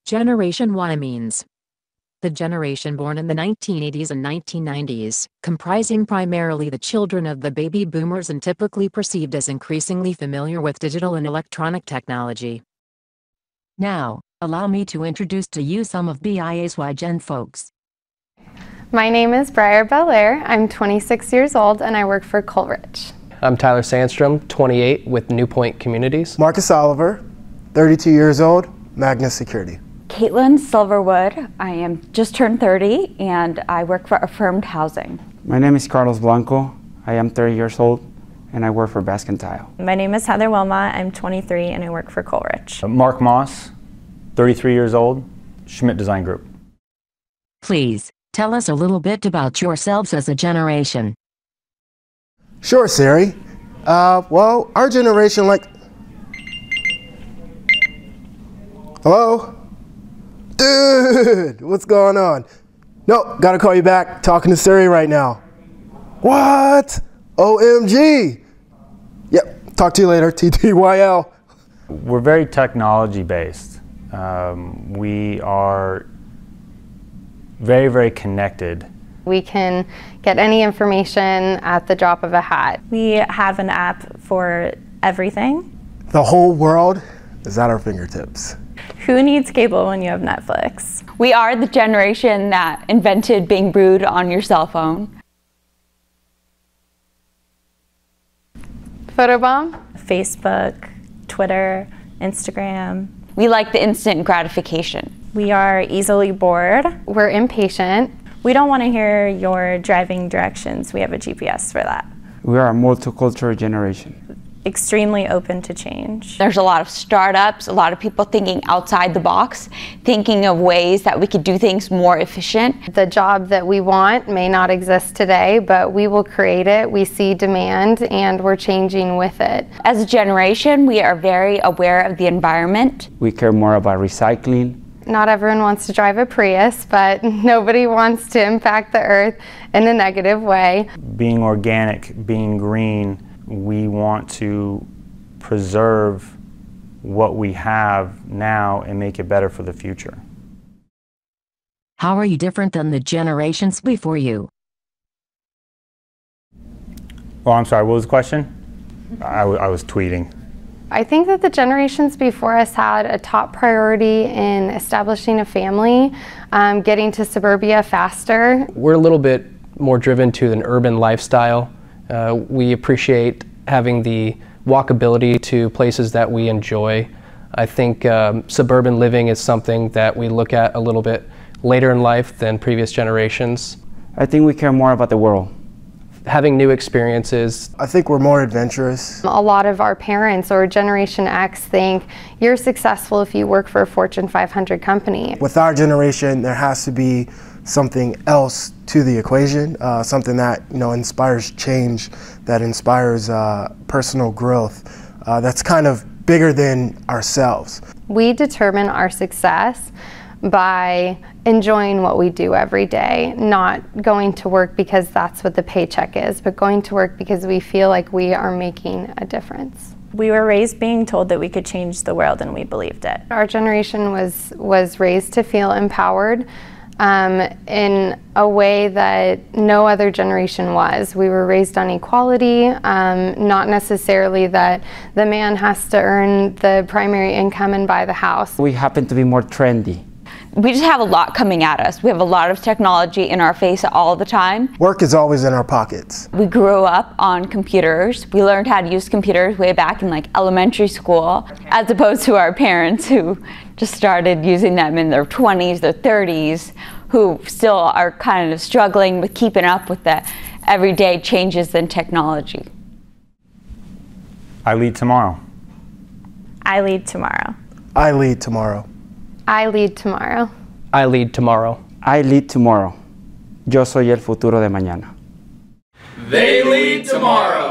Generation Y means the generation born in the 1980s and 1990s, comprising primarily the children of the baby boomers and typically perceived as increasingly familiar with digital and electronic technology. Now, allow me to introduce to you some of BIA's Y Gen folks. My name is Briar Belair. I'm 26 years old and I work for Coleridge. I'm Tyler Sandstrom, 28, with Newpoint Communities. Marcus Oliver, 32 years old, Magnus Security. Caitlin Silverwood. I am just turned 30 and I work for Affirmed Housing. My name is Carlos Blanco. I am 30 years old and I work for Baskin Tile. My name is Heather Wilma. I'm 23 and I work for Coleridge. Mark Moss, 33 years old, Schmidt Design Group. Please, tell us a little bit about yourselves as a generation. Sure, Siri. Well, our generation, Hello? Dude, what's going on? Nope, gotta call you back. Talking to Siri right now. What? OMG. Yep, talk to you later, TTYL. We're very technology based. We are very, very connected. We can get any information at the drop of a hat. We have an app for everything. The whole world is at our fingertips. Who needs cable when you have Netflix? We are the generation that invented being rude on your cell phone. Photobomb? Facebook, Twitter, Instagram. We like the instant gratification. We are easily bored. We're impatient. We don't want to hear your driving directions. We have a GPS for that. We are a multicultural generation. Extremely open to change. There's a lot of startups, a lot of people thinking outside the box, thinking of ways that we could do things more efficient. The job that we want may not exist today, but we will create it. We see demand and we're changing with it. As a generation, we are very aware of the environment. We care more about recycling. Not everyone wants to drive a Prius, but nobody wants to impact the earth in a negative way. Being organic, being green, we want to preserve what we have now and make it better for the future. How are you different than the generations before you? Well, I'm sorry, what was the question? I was tweeting. I think that the generations before us had a top priority in establishing a family, getting to suburbia faster. We're a little bit more driven to an urban lifestyle. We appreciate having the walkability to places that we enjoy. I think suburban living is something that we look at a little bit later in life than previous generations. I think we care more about the world. Having new experiences. I think we're more adventurous. A lot of our parents or Generation X think you're successful if you work for a Fortune 500 company. With our generation, there has to be something else to the equation, something that inspires change, that inspires personal growth, that's kind of bigger than ourselves. We determine our success by enjoying what we do every day, not going to work because that's what the paycheck is, but going to work because we feel like we are making a difference. We were raised being told that we could change the world and we believed it. Our generation was raised to feel empowered in a way that no other generation was. We were raised on equality, not necessarily that the man has to earn the primary income and buy the house. We happen to be more trendy. We just have a lot coming at us. We have a lot of technology in our face all the time. Work is always in our pockets. We grew up on computers. We learned how to use computers way back in elementary school, as opposed to our parents who just started using them in their 20s, their 30s, who still are kind of struggling with keeping up with the everyday changes in technology. I lead tomorrow. I lead tomorrow. I lead tomorrow. I lead tomorrow. I lead tomorrow. I lead tomorrow. Yo soy el futuro de mañana. They lead tomorrow.